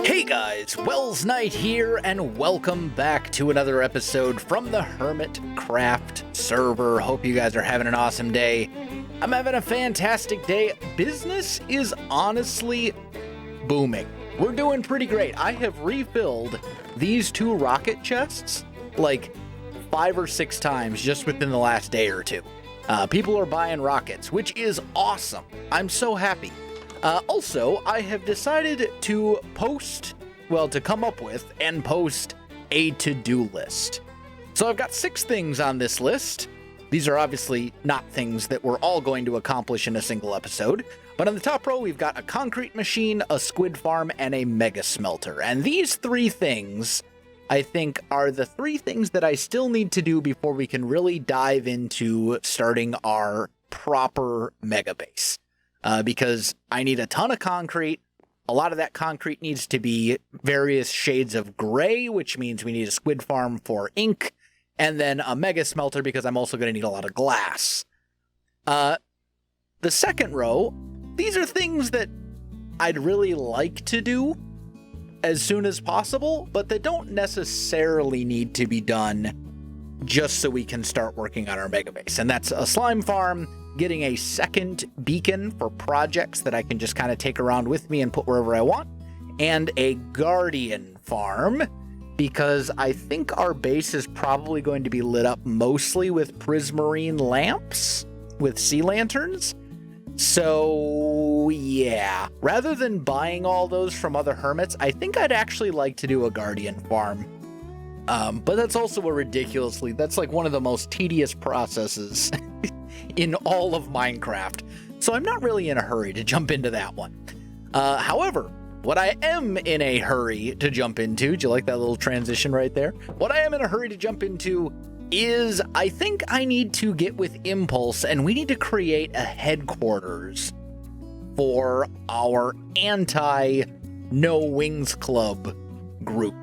Hey guys, Welsknight here, and welcome back to another episode from the Hermitcraft server. Hope you guys are having an awesome day. I'm having a fantastic day. Business is honestly booming. We're doing pretty great. I have refilled these two rocket chests like 5 or 6 times just within the last day or two. People are buying rockets, which is awesome. I'm so happy. Also, I have decided to come up with and post a to-do list. So I've got 6 things on this list. These are obviously not things that we're all going to accomplish in a single episode, but on the top row, we've got a concrete machine, a squid farm, and a mega smelter. And these 3 things, I think, are the 3 things that I still need to do before we can really dive into starting our proper mega base. Because I need a ton of concrete. A lot of that concrete needs to be various shades of gray, which means we need a squid farm for ink, and then a mega smelter because I'm also going to need a lot of glass. The second row, these are things that I'd really like to do as soon as possible, but that don't necessarily need to be done just so we can start working on our mega base. And that's a slime farm, getting a second beacon for projects that I can just kind of take around with me and put wherever I want, and a guardian farm, because I think our base is probably going to be lit up mostly with prismarine lamps, with sea lanterns. So yeah, rather than buying all those from other hermits, I think I'd actually like to do a guardian farm. But that's also that's like one of the most tedious processes in all of Minecraft. So I'm not really in a hurry to jump into that one. However, what I am in a hurry to jump into, do you like that little transition right there? What I am in a hurry to jump into is I think I need to get with Impulse and we need to create a headquarters for our anti-No Wings Club group.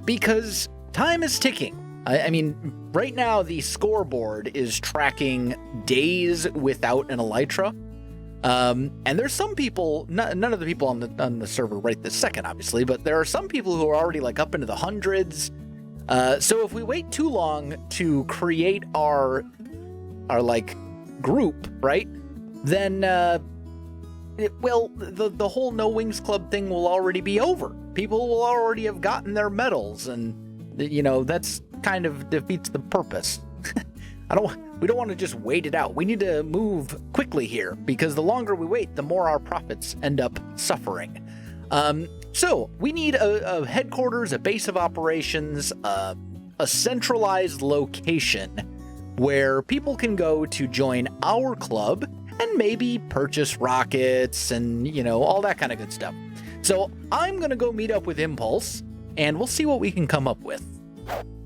Because time is ticking. I mean, right now the scoreboard is tracking days without an elytra. And there's some people, none of the people on the server right this second, obviously, but there are some people who are already like up into the hundreds. So if we wait too long to create our like group, right, then, the whole No Wings Club thing will already be over. People will already have gotten their medals, and, you know, that's kind of defeats the purpose. We don't want to just wait it out. We need to move quickly here, because the longer we wait, the more our profits end up suffering. So we need a headquarters, a base of operations, a centralized location where people can go to join our club and maybe purchase rockets and, you know, all that kind of good stuff. So I'm going to go meet up with Impulse, and we'll see what we can come up with.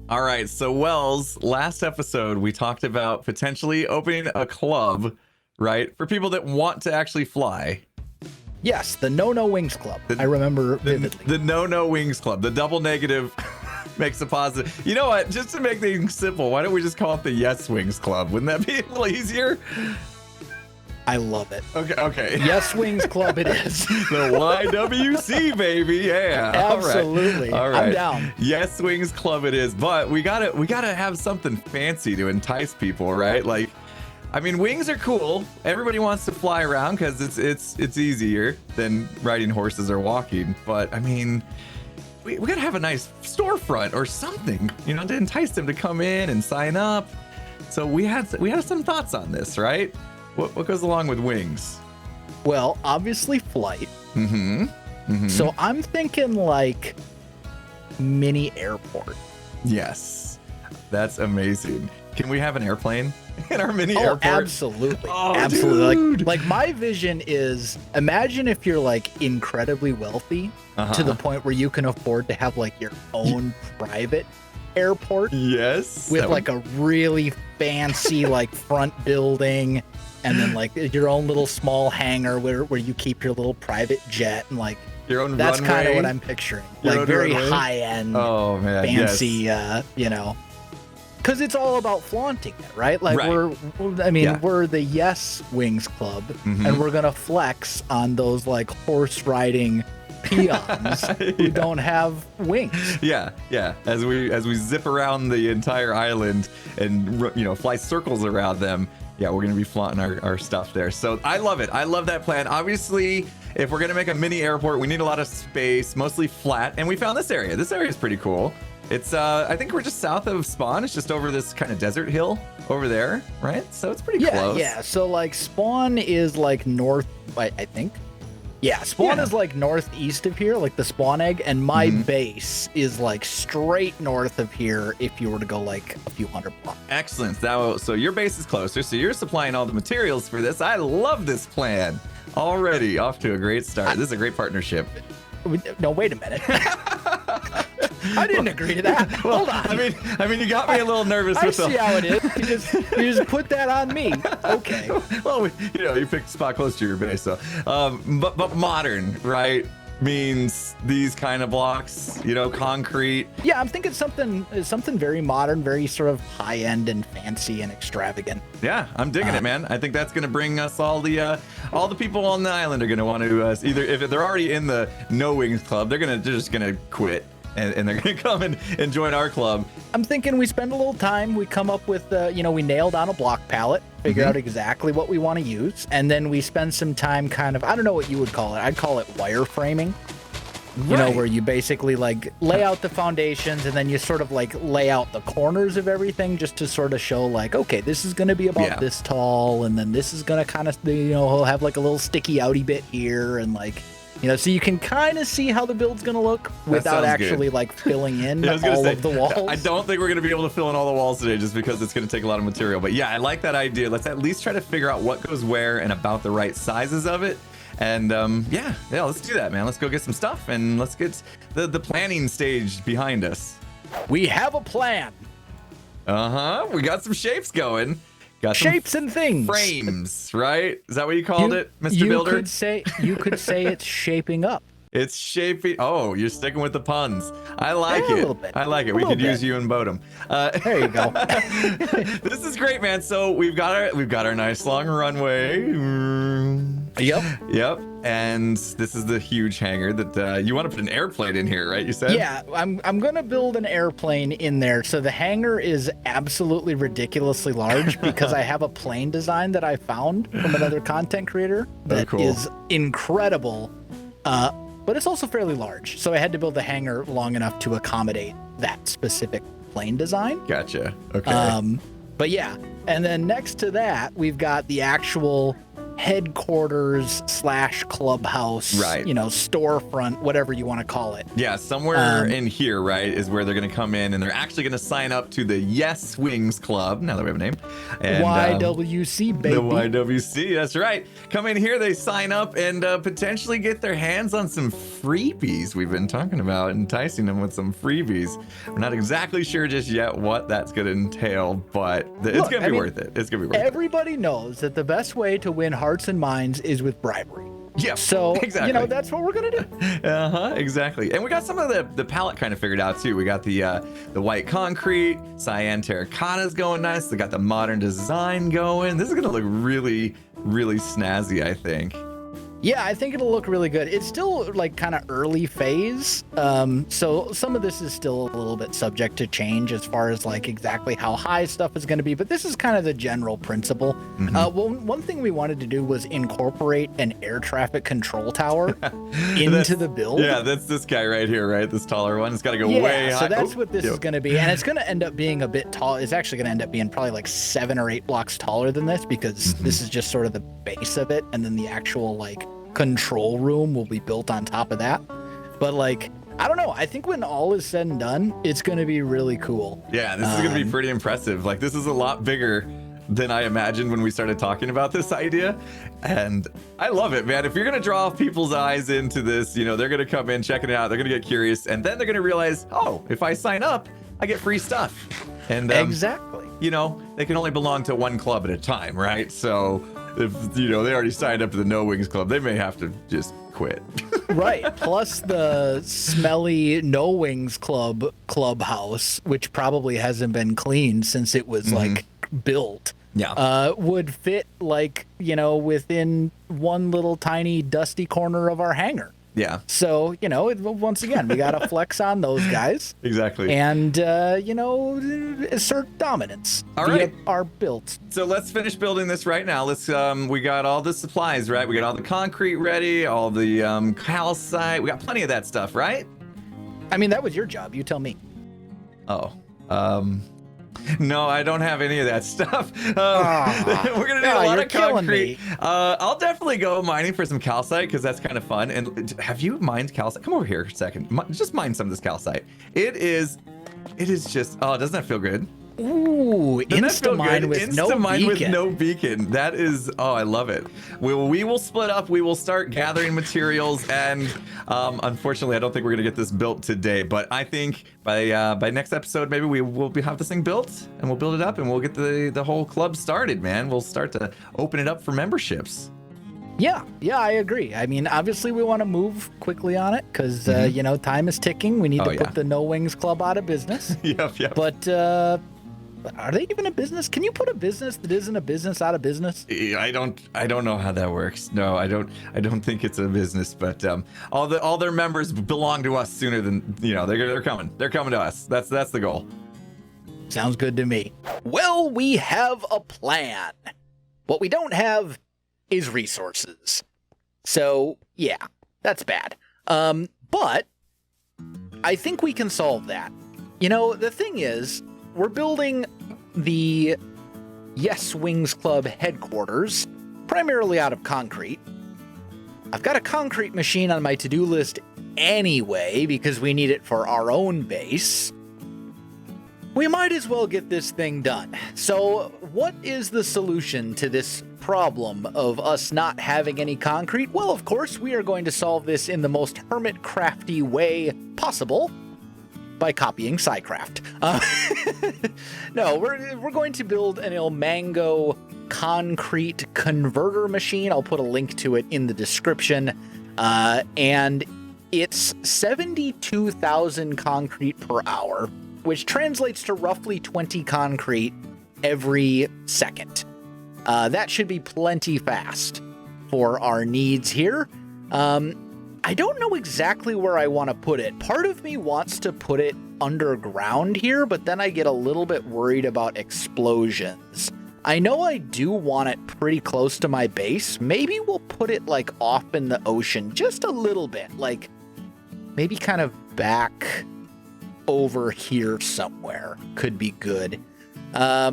All right, so Wells, last episode, we talked about potentially opening a club, right, for people that want to actually fly. Yes, the No Wings Club. I remember vividly. The No Wings Club, the double negative makes a positive. You know what, just to make things simple, why don't we just call it the Yes Wings Club? Wouldn't that be a little easier? I love it. Okay. Yes Wings Club it is. The YWC, baby. Yeah. Absolutely. All right. I'm down. Yes Wings Club it is, but we gotta have something fancy to entice people, right? Like, I mean, wings are cool. Everybody wants to fly around because it's easier than riding horses or walking. But I mean, we gotta have a nice storefront or something, you know, to entice them to come in and sign up. So we had some thoughts on this, right? What goes along with wings? Well, obviously flight. Mm-hmm. Mm-hmm. So I'm thinking like mini airport. Yes, that's amazing. Can we have an airplane in our mini airport? Absolutely. Oh, absolutely. dude. Like my vision is, imagine if you're like incredibly wealthy to the point where you can afford to have like your own private airport. Yes. With like a really fancy like front building, and then like your own little small hangar where you keep your little private jet, and like your own that's runway. kind of what I'm picturing. Your like very runway. high end, oh man, fancy, yes. You know, because it's all about flaunting it, right? Like Right. we're the Yes Wings Club, Mhm. and we're gonna flex on those like horse riding peons who don't have wings. Yeah. As we zip around the entire island and fly circles around them. Yeah, we're gonna be flaunting our stuff there. So I love it. I love that plan. Obviously, if we're gonna make a mini airport, we need a lot of space, mostly flat. And we found this area. This area is pretty cool. It's I think we're just south of Spawn. It's just over this kind of desert hill over there, right? So it's pretty close. Yeah. So like Spawn is like north, I think. Yeah, Spawn is like northeast of here, like the spawn egg, and my base is like straight north of here if you were to go like a few hundred blocks. Excellent. So your base is closer, so you're supplying all the materials for this. I love this plan. Already off to a great start. This is a great partnership. No, wait a minute. I didn't agree to that. Hold on. I mean, you got me a little nervous with I see how it is. You just put that on me. Okay. Well, you picked a spot close to your base, so but modern, right? Means these kind of blocks, concrete. Yeah, I'm thinking something very modern, very sort of high end and fancy and extravagant. Yeah, I'm digging it, man. I think that's gonna bring us all the people on the island are gonna want to either, if they're already in the No Wings Club, they're just gonna quit. And they're going to come and join our club. I'm thinking we spend a little time. We come up with, we nail down a block palette, figure out exactly what we want to use. And then we spend some time kind of, I don't know what you would call it. I'd call it wireframing. Where you basically like lay out the foundations and then you sort of like lay out the corners of everything just to sort of show like, okay, this is going to be about this tall. And then this is going to kind of, he'll have like a little sticky outy bit here and like, so you can kind of see how the build's going to look without actually like filling in all of the walls. I don't think we're going to be able to fill in all the walls today just because it's going to take a lot of material. But yeah, I like that idea. Let's at least try to figure out what goes where and about the right sizes of it. And yeah, let's do that, man. Let's go get some stuff and let's get the planning stage behind us. We have a plan. We got some shapes going. Got shapes and things. Frames, right? Is that what you called it, Mr. Builder? You could say it's shaping up. It's shaping. Oh, you're sticking with the puns. I like it. A little bit. I like it. We could use you and Bodum. There you go. This is great, man. So we've got our nice long runway. Yep. And this is the huge hangar that you want to put an airplane in here, right? You said? Yeah, I'm going to build an airplane in there. So the hangar is absolutely ridiculously large because I have a plane design that I found from another content creator that is incredible. But it's also fairly large. So I had to build the hangar long enough to accommodate that specific plane design. Gotcha. Okay. But yeah, and then next to that, we've got the actual headquarters / clubhouse, right? Storefront, whatever you want to call it. Yeah, somewhere in here, right, is where they're going to come in and they're actually going to sign up to the Yes Wings Club. Now that we have a name, and, YWC, baby. The YWC, that's right. Come in here, they sign up and potentially get their hands on some freebies. We've been talking about enticing them with some freebies. We're not exactly sure just yet what that's going to entail, but it's going to be worth it. It's going to be worth it. Everybody knows that the best way to win hearts and minds is with bribery. Yeah. So, exactly. That's what we're going to do. Exactly. And we got some of the palette kind of figured out too. We got the white concrete, cyan terracottas going nice. They got the modern design going. This is going to look really, really snazzy, I think. Yeah, I think it'll look really good. It's still like kind of early phase. So some of this is still a little bit subject to change as far as like exactly how high stuff is going to be. But this is kind of the general principle. One thing we wanted to do was incorporate an air traffic control tower into the build. Yeah, that's this guy right here, right? This taller one. It's got to go way high. So that's what this is going to be. And it's going to end up being a bit tall. It's actually going to end up being probably like 7 or 8 blocks taller than this because this is just sort of the base of it. And then the actual like control room will be built on top of that. But like, I don't know. I think when all is said and done, it's going to be really cool. Yeah, this is going to be pretty impressive. Like, this is a lot bigger than I imagined when we started talking about this idea. And I love it, man. If you're going to draw people's eyes into this, they're going to come in, check it out. They're going to get curious. And then they're going to realize, oh, if I sign up, I get free stuff. And exactly. They can only belong to one club at a time, right? So if they already signed up to the No Wings Club, they may have to just quit. Right. Plus the smelly No Wings clubhouse, which probably hasn't been cleaned since it was like built. Yeah. Would fit like, within one little tiny dusty corner of our hangar. So, once again, we got to flex on those guys. Exactly. And, assert dominance via our builds. So let's finish building this right now. We got all the supplies, right? We got all the concrete ready, all the calcite. We got plenty of that stuff, right? I mean, that was your job. You tell me. Oh, no, I don't have any of that stuff. We're gonna need a lot of concrete. I'll definitely go mining for some calcite because that's kind of fun. And have you mined calcite? Come over here a second. Just mine some of this calcite. It is just. Oh, doesn't that feel good? Ooh, insta-mine with no beacon. That is, I love it. We will split up. We will start gathering materials, and unfortunately, I don't think we're gonna get this built today. But I think by next episode, maybe we will have this thing built, and we'll build it up, and we'll get the whole club started. Man, we'll start to open it up for memberships. Yeah, I agree. I mean, obviously, we want to move quickly on it because time is ticking. We need to put the No Wings Club out of business. Yep. But are they even a business? Can you put a business that isn't a business out of business? I don't know how that works. No, I don't think it's a business. But all their members belong to us sooner than they're coming. They're coming to us. That's the goal. Sounds good to me. Well, we have a plan. What we don't have is resources. So yeah, that's bad. But I think we can solve that. The thing is, we're building the Yes Wings Club headquarters, primarily out of concrete. I've got a concrete machine on my to-do list anyway, because we need it for our own base. We might as well get this thing done. So, what is the solution to this problem of us not having any concrete? Well, of course, we are going to solve this in the most Hermitcrafty way possible, by copying Psycraft. No, we're going to build an Ilmango concrete converter machine. I'll put a link to it in the description. And it's 72,000 concrete per hour, which translates to roughly 20 concrete every second. That should be plenty fast for our needs here. I don't know exactly where I want to put it. Part of me wants to put it underground here, but then I get a little bit worried about explosions. I know I do want it pretty close to my base. Maybe we'll put it like off in the ocean just a little bit, like maybe kind of back over here somewhere could be good. I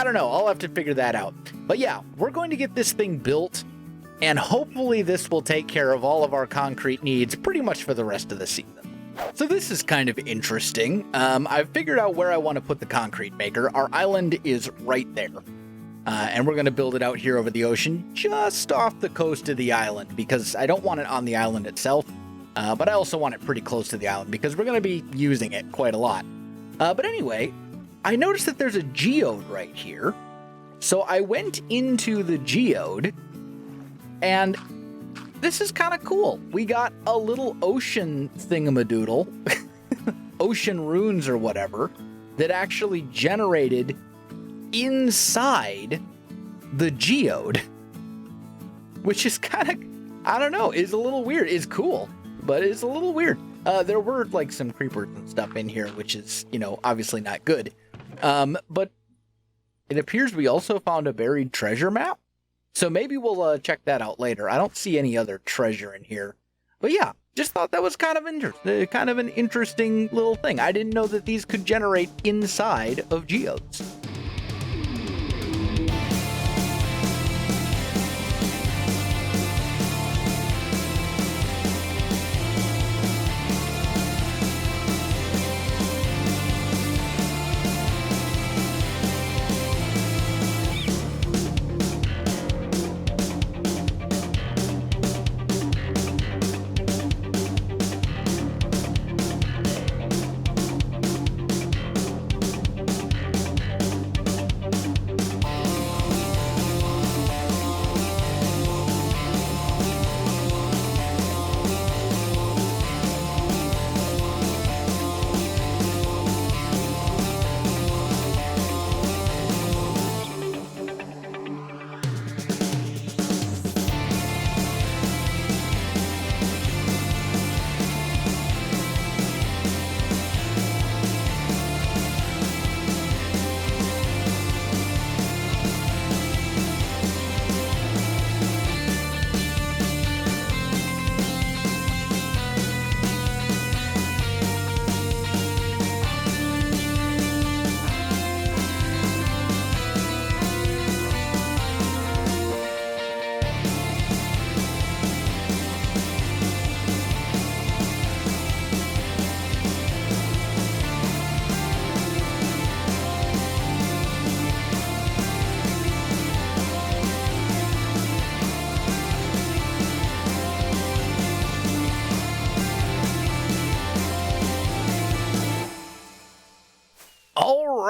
don't know. I'll have to figure that out. But yeah, we're going to get this thing built. And hopefully this will take care of all of our concrete needs pretty much for the rest of the season. So this is kind of interesting. I've figured out where I want to put the concrete maker. Our island is right there. And we're going to build it out here over the ocean, just off the coast of the island, because I don't want it on the island itself. But I also want it pretty close to the island, because we're going to be using it quite a lot. But anyway, I noticed that there's a geode right here. So I went into the geode, and this is kind of cool. We got a little ocean thingamadoodle, ocean runes or whatever, that actually generated inside the geode, which is kind of, I don't know, is a little weird. It's cool, but it's a little weird. There were like some creepers and stuff in here, which is, obviously not good. But it appears we also found a buried treasure map. So maybe we'll check that out later. I don't see any other treasure in here. But yeah, just thought that was kind of an interesting little thing. I didn't know that these could generate inside of geodes.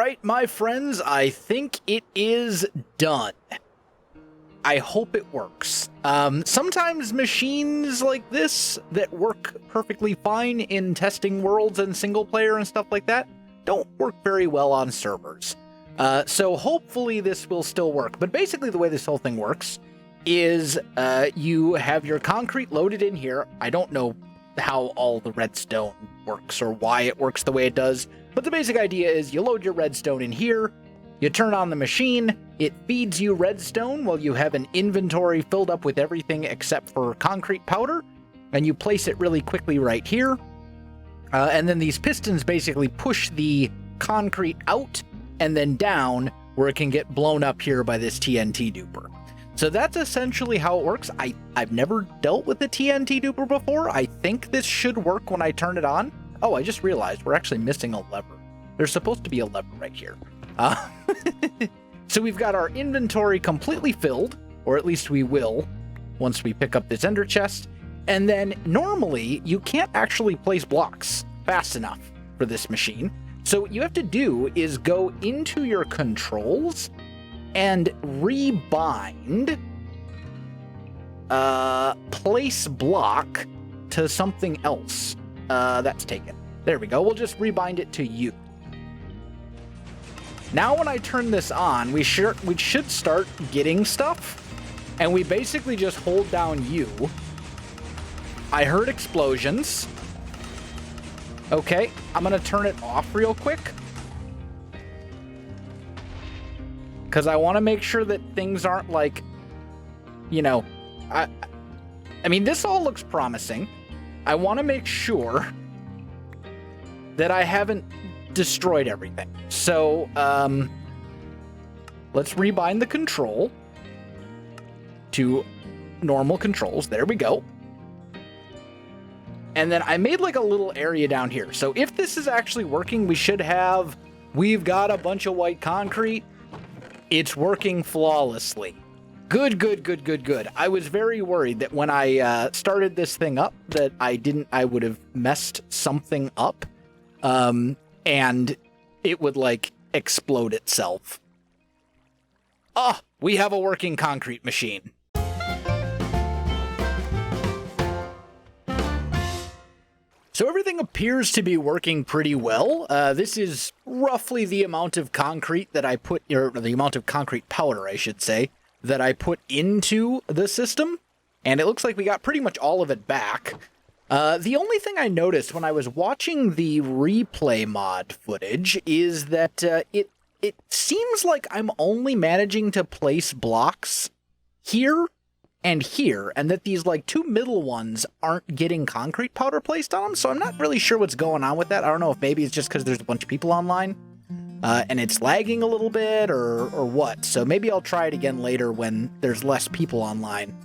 right, my friends, I think it is done. I hope it works. Sometimes machines like this that work perfectly fine in testing worlds and single player and stuff like that don't work very well on servers. So hopefully this will still work. But basically the way this whole thing works is you have your concrete loaded in here. I don't know how all the redstone works or why it works the way it does, but the basic idea is you load your redstone in here, you turn on the machine, it feeds you redstone while you have an inventory filled up with everything except for concrete powder, and you place it really quickly right here. And then these pistons basically push the concrete out and then down where it can get blown up here by this TNT duper. So that's essentially how it works. I've never dealt with the TNT duper before. I think this should work when I turn it on. Oh, I just realized we're actually missing a lever. There's supposed to be a lever right here. So we've got our inventory completely filled, or at least we will once we pick up this ender chest. And then normally you can't actually place blocks fast enough for this machine. So what you have to do is go into your controls and rebind place block to something else. That's taken. There we go. We'll just rebind it to U. Now when I turn this on, we should start getting stuff, and we basically just hold down U. I heard explosions. Okay, I'm gonna turn it off real quick, because I want to make sure that things aren't like, you know, I mean, this all looks promising. I want to make sure that I haven't destroyed everything. So, let's rebind the control to normal controls. There we go. And then I made like a little area down here. So if this is actually working, we've got a bunch of white concrete. It's working flawlessly. Good, good, good, good, good. I was very worried that when I started this thing up that I would have messed something up. And it would like explode itself. Ah, we have a working concrete machine. So everything appears to be working pretty well. This is roughly the amount of concrete that I put, or the amount of concrete powder, I should say, that I put into the system. And it looks like we got pretty much all of it back. The only thing I noticed when I was watching the replay mod footage is that it seems like I'm only managing to place blocks here and here, and that these like two middle ones aren't getting concrete powder placed on them, so I'm not really sure what's going on with that. I don't know if maybe it's just because there's a bunch of people online, and it's lagging a little bit, or what. So maybe I'll try it again later when there's less people online.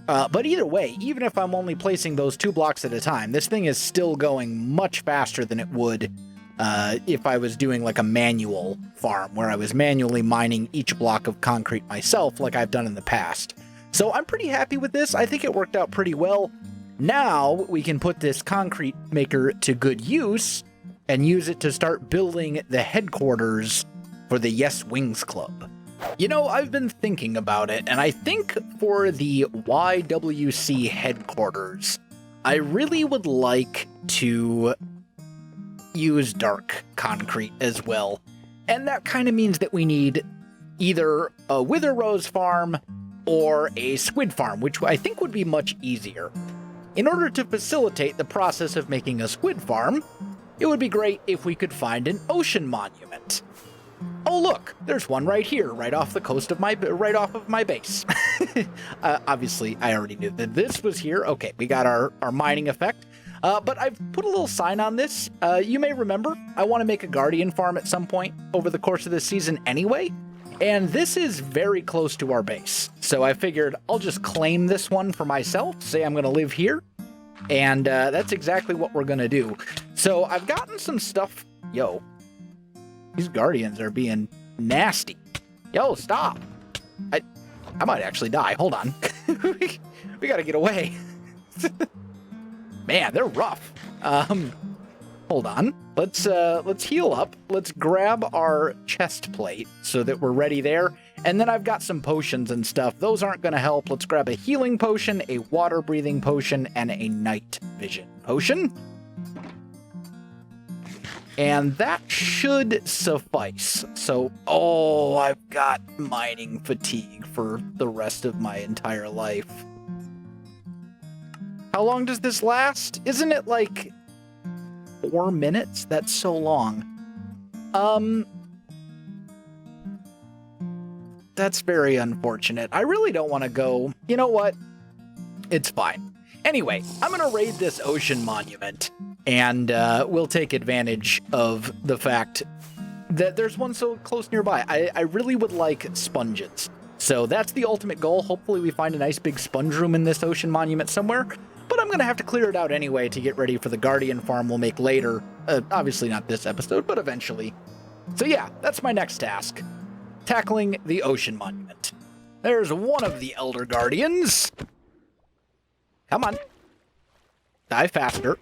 But either way, even if I'm only placing those 2 blocks at a time, this thing is still going much faster than it would if I was doing like a manual farm, where I was manually mining each block of concrete myself like I've done in the past. So I'm pretty happy with this. I think it worked out pretty well. Now we can put this concrete maker to good use and use it to start building the headquarters for the Yes Wings Club. You know, I've been thinking about it, and I think for the YWC headquarters, I really would like to use dark concrete as well. And that kind of means that we need either a Wither Rose farm or a squid farm, which I think would be much easier. In order to facilitate the process of making a squid farm, it would be great if we could find an ocean monument. Oh look, there's one right here, right off the coast of right off of my base. Obviously, I already knew that this was here. Okay, we got our mining effect. But I've put a little sign on this. You may remember, I want to make a guardian farm at some point over the course of this season anyway. And this is very close to our base. So I figured I'll just claim this one for myself, say I'm going to live here. And that's exactly what we're going to do. So I've gotten some stuff. Yo, these guardians are being nasty. Yo, stop. I might actually die. Hold on. we got to get away. Man, they're rough. hold on. Let's heal up. Let's grab our chest plate so that we're ready there. And then I've got some potions and stuff. Those aren't going to help. Let's grab a healing potion, a water breathing potion, and a night vision potion. And that should suffice. So, oh, I've got mining fatigue for the rest of my entire life. How long does this last? Isn't it like 4 minutes? That's so long. That's very unfortunate. I really don't want to go. You know what? It's fine. Anyway, I'm going to raid this ocean monument, and we'll take advantage of the fact that there's one so close nearby. I really would like sponges. So that's the ultimate goal. Hopefully we find a nice big sponge room in this ocean monument somewhere. But I'm going to have to clear it out anyway to get ready for the Guardian farm we'll make later. Obviously not this episode, but eventually. So yeah, that's my next task. Tackling the ocean monument. There's one of the Elder Guardians. Come on. Die faster.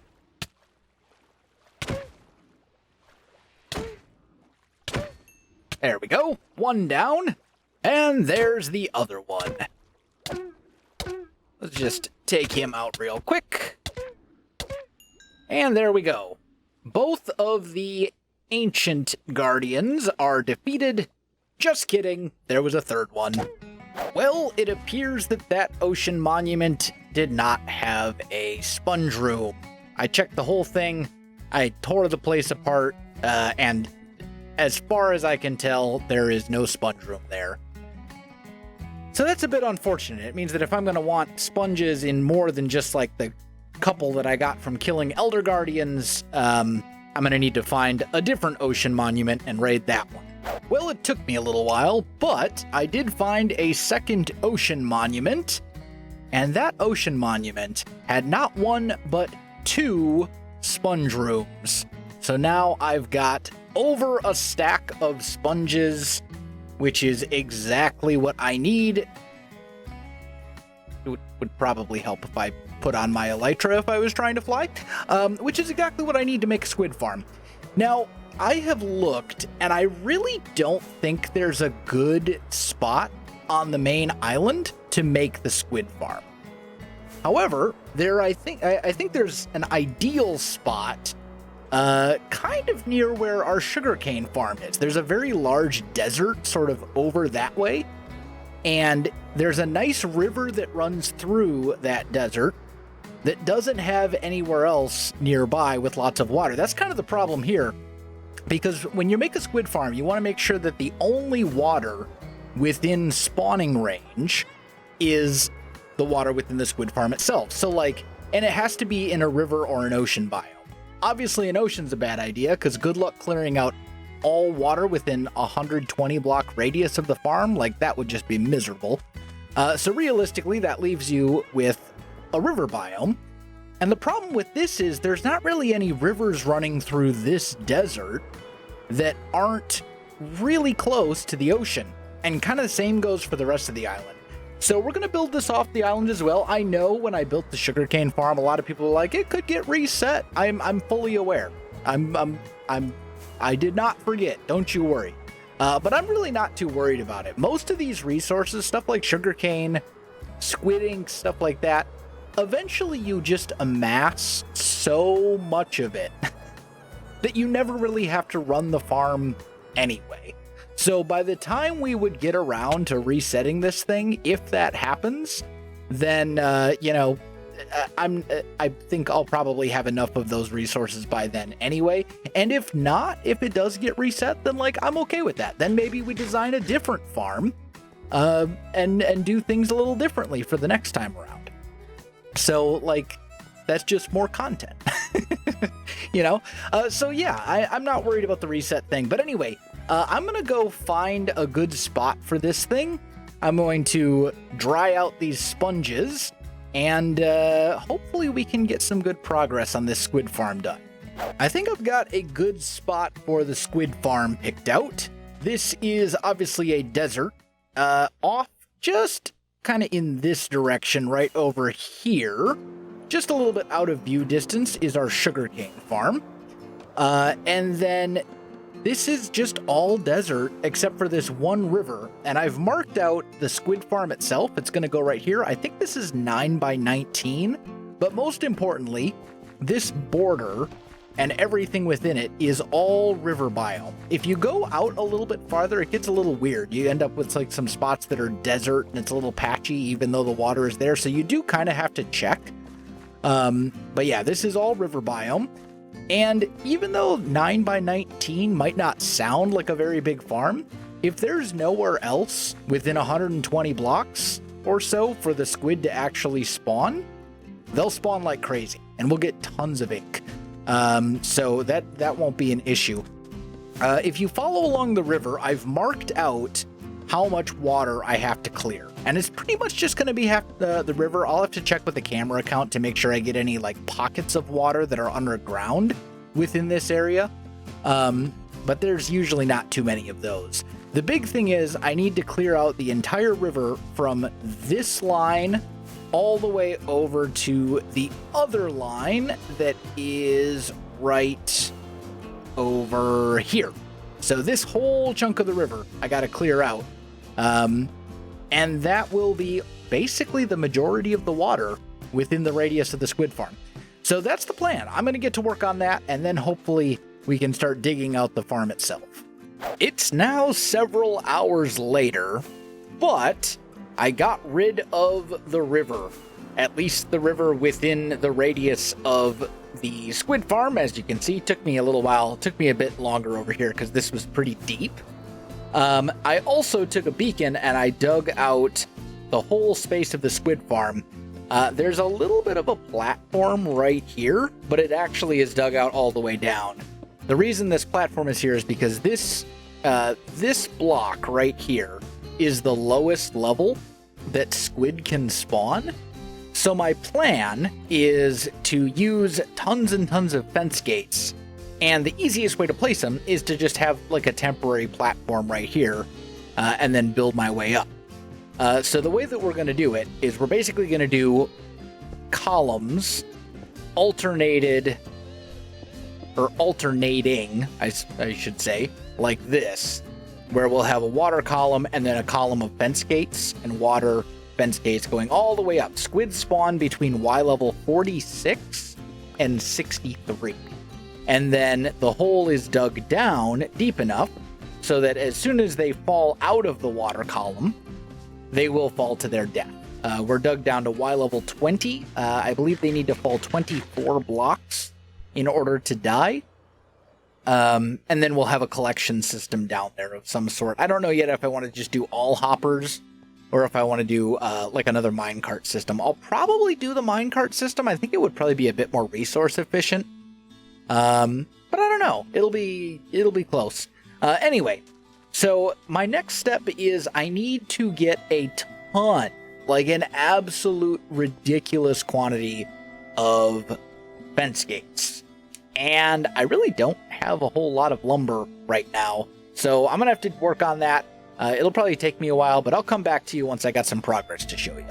There we go. One down. And there's the other one. Let's just take him out real quick. And there we go. Both of the ancient guardians are defeated. Just kidding. There was a third one. Well, it appears that that ocean monument did not have a sponge room. I checked the whole thing. I tore the place apart. And as far as I can tell, there is no sponge room there. So that's a bit unfortunate. It means that if I'm going to want sponges in more than just like the couple that I got from killing Elder Guardians, I'm going to need to find a different ocean monument and raid that one. Well, it took me a little while, but I did find a second ocean monument, and that ocean monument had not one, but 2 sponge rooms. So now I've got over a stack of sponges, which is exactly what I need. It would probably help if I put on my elytra if I was trying to fly, which is exactly what I need to make a squid farm. Now, I have looked, and I really don't think there's a good spot on the main island to make the squid farm. However, I think there's an ideal spot kind of near where our sugarcane farm is. There's a very large desert sort of over that way, and there's a nice river that runs through that desert that doesn't have anywhere else nearby with lots of water. That's kind of the problem here, because when you make a squid farm, you want to make sure that the only water within spawning range is the water within the squid farm itself. So like, and it has to be in a river or an ocean biome. Obviously, an ocean's a bad idea, because good luck clearing out all water within 120 block radius of the farm. Like, that would just be miserable. So realistically, that leaves you with a river biome. And the problem with this is there's not really any rivers running through this desert that aren't really close to the ocean. And kind of the same goes for the rest of the island. So we're going to build this off the island as well. I know when I built the sugarcane farm, a lot of people were like, it could get reset. I'm fully aware. I did not forget. Don't you worry. But I'm really not too worried about it. Most of these resources, stuff like sugarcane, squid ink, stuff like that, eventually you just amass so much of it that you never really have to run the farm anyway. So by the time we would get around to resetting this thing, if that happens, then, I think I'll probably have enough of those resources by then anyway. And if not, if it does get reset, then like, I'm okay with that. Then maybe we design a different farm, and do things a little differently for the next time around. So like, that's just more content, So yeah, I'm not worried about the reset thing, but anyway, I'm going to go find a good spot for this thing. I'm going to dry out these sponges, and hopefully we can get some good progress on this squid farm done. I think I've got a good spot for the squid farm picked out. This is obviously a desert, off just kind of in this direction right over here. Just a little bit out of view distance is our sugarcane farm. And then this is just all desert except for this one river. And I've marked out the squid farm itself. It's going to go right here. I think this is 9 by 19. But most importantly, this border and everything within it is all river biome. If you go out a little bit farther, it gets a little weird. You end up with like some spots that are desert and it's a little patchy even though the water is there. So you do kind of have to check. But yeah, this is all river biome. And even though 9 by 19 might not sound like a very big farm, if there's nowhere else within 120 blocks or so for the squid to actually spawn, they'll spawn like crazy and we'll get tons of ink. So that won't be an issue. If you follow along the river, I've marked out how much water I have to clear. And it's pretty much just going to be the river. I'll have to check with the camera account to make sure I get any like pockets of water that are underground within this area. But there's usually not too many of those. The big thing is I need to clear out the entire river from this line all the way over to the other line that is right over here. So this whole chunk of the river I got to clear out. And that will be basically the majority of the water within the radius of the squid farm. So that's the plan. I'm going to get to work on that, and then hopefully we can start digging out the farm itself. It's now several hours later, but I got rid of the river, at least the river within the radius of the squid farm. As you can see, took me a little while. It took me a bit longer over here because this was pretty deep. I also took a beacon and I dug out the whole space of the squid farm. There's a little bit of a platform right here, but it actually is dug out all the way down. The reason this platform is here is because this block right here is the lowest level that squid can spawn. So my plan is to use tons and tons of fence gates. And the easiest way to place them is to just have like a temporary platform right here and then build my way up. So the way that we're going to do it is we're basically going to do columns alternating, I should say, like this, where we'll have a water column and then a column of fence gates and water fence gates going all the way up. Squid spawn between Y level 46 and 63. And then the hole is dug down deep enough so that as soon as they fall out of the water column, they will fall to their death. We're dug down to Y level 20. I believe they need to fall 24 blocks in order to die. And then we'll have a collection system down there of some sort. I don't know yet if I want to just do all hoppers or if I want to do like another minecart system. I'll probably do the minecart system. I think it would probably be a bit more resource efficient. But I don't know. It'll be close. Anyway, so my next step is I need to get a ton, like an absolute ridiculous quantity of fence gates. And I really don't have a whole lot of lumber right now. So I'm going to have to work on that. It'll probably take me a while, but I'll come back to you once I got some progress to show you.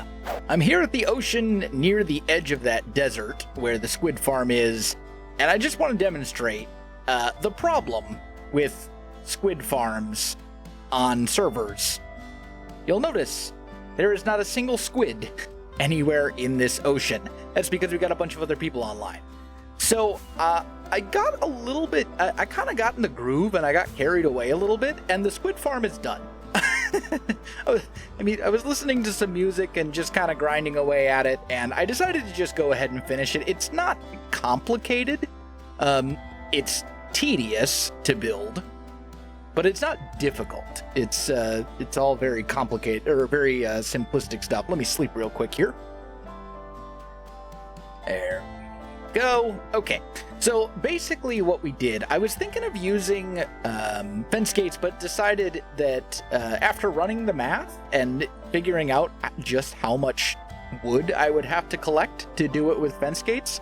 I'm here at the ocean near the edge of that desert where the squid farm is. And I just want to demonstrate the problem with squid farms on servers. You'll notice there is not a single squid anywhere in this ocean. That's because we got a bunch of other people online. So I got a little bit, I kind of got in the groove and I got carried away a little bit, and the squid farm is done. I was listening to some music and just kind of grinding away at it, and I decided to just go ahead and finish it. It's not complicated. It's tedious to build, but it's not difficult. It's all very complicated, or very simplistic stuff. Let me sleep real quick here. There we go. Okay. So basically what we did, I was thinking of using fence gates, but decided that after running the math and figuring out just how much wood I would have to collect to do it with fence gates,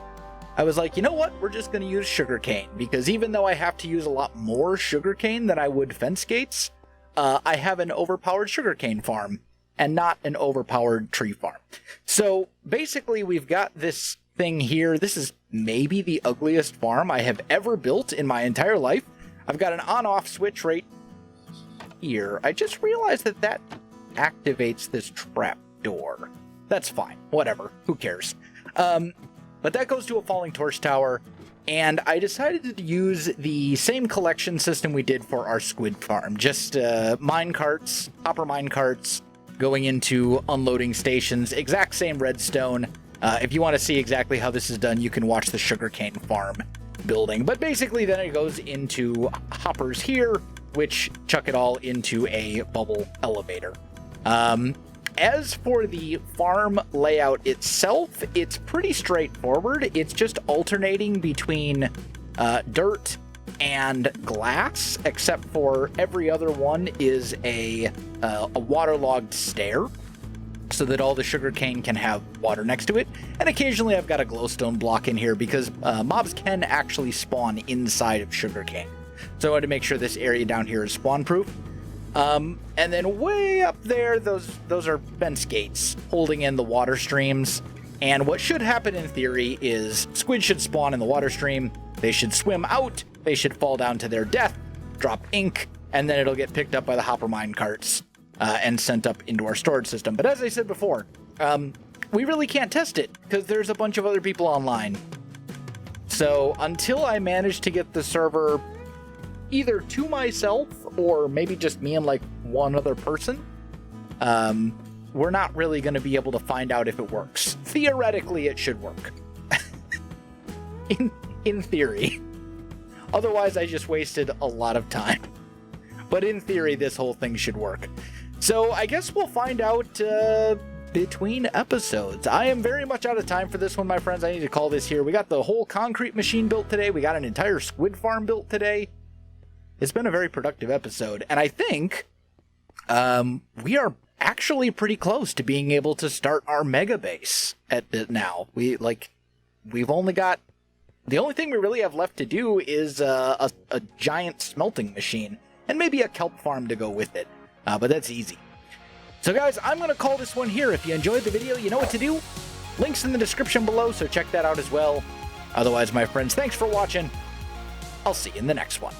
I was like, you know what? We're just going to use sugarcane, because even though I have to use a lot more sugarcane than I would fence gates, I have an overpowered sugarcane farm and not an overpowered tree farm. So basically we've got this thing here. This is maybe the ugliest farm I have ever built in my entire life. I've got an on-off switch right here. I just realized that activates this trap door. That's fine. Whatever. Who cares? But that goes to a falling torch tower, and I decided to use the same collection system we did for our squid farm. Just mine carts, hopper mine carts, going into unloading stations, exact same redstone. If you want to see exactly how this is done, you can watch the sugarcane farm building. But basically then it goes into hoppers here, which chuck it all into a bubble elevator. As for the farm layout itself, it's pretty straightforward. It's just alternating between dirt and glass, except for every other one is a waterlogged stair, so that all the sugarcane can have water next to it. And occasionally I've got a glowstone block in here because mobs can actually spawn inside of sugarcane. So I wanted to make sure this area down here is spawn proof. And then way up there, those are fence gates holding in the water streams. And what should happen in theory is squid should spawn in the water stream, they should swim out, they should fall down to their death, drop ink, and then it'll get picked up by the hopper mine carts and sent up into our storage system. But as I said before, we really can't test it because there's a bunch of other people online. So until I manage to get the server either to myself or maybe just me and like one other person, we're not really going to be able to find out if it works. Theoretically, it should work. in theory. Otherwise, I just wasted a lot of time. But in theory, this whole thing should work. So I guess we'll find out between episodes. I am very much out of time for this one, my friends. I need to call this here. We got the whole concrete machine built today. We got an entire squid farm built today. It's been a very productive episode. And I think we are actually pretty close to being able to start our mega base at it now. We've only got... The only thing we really have left to do is a giant smelting machine. And maybe a kelp farm to go with it. But that's easy. So guys, I'm going to call this one here. If you enjoyed the video, you know what to do. Links in the description below, so check that out as well. Otherwise, my friends, thanks for watching. I'll see you in the next one.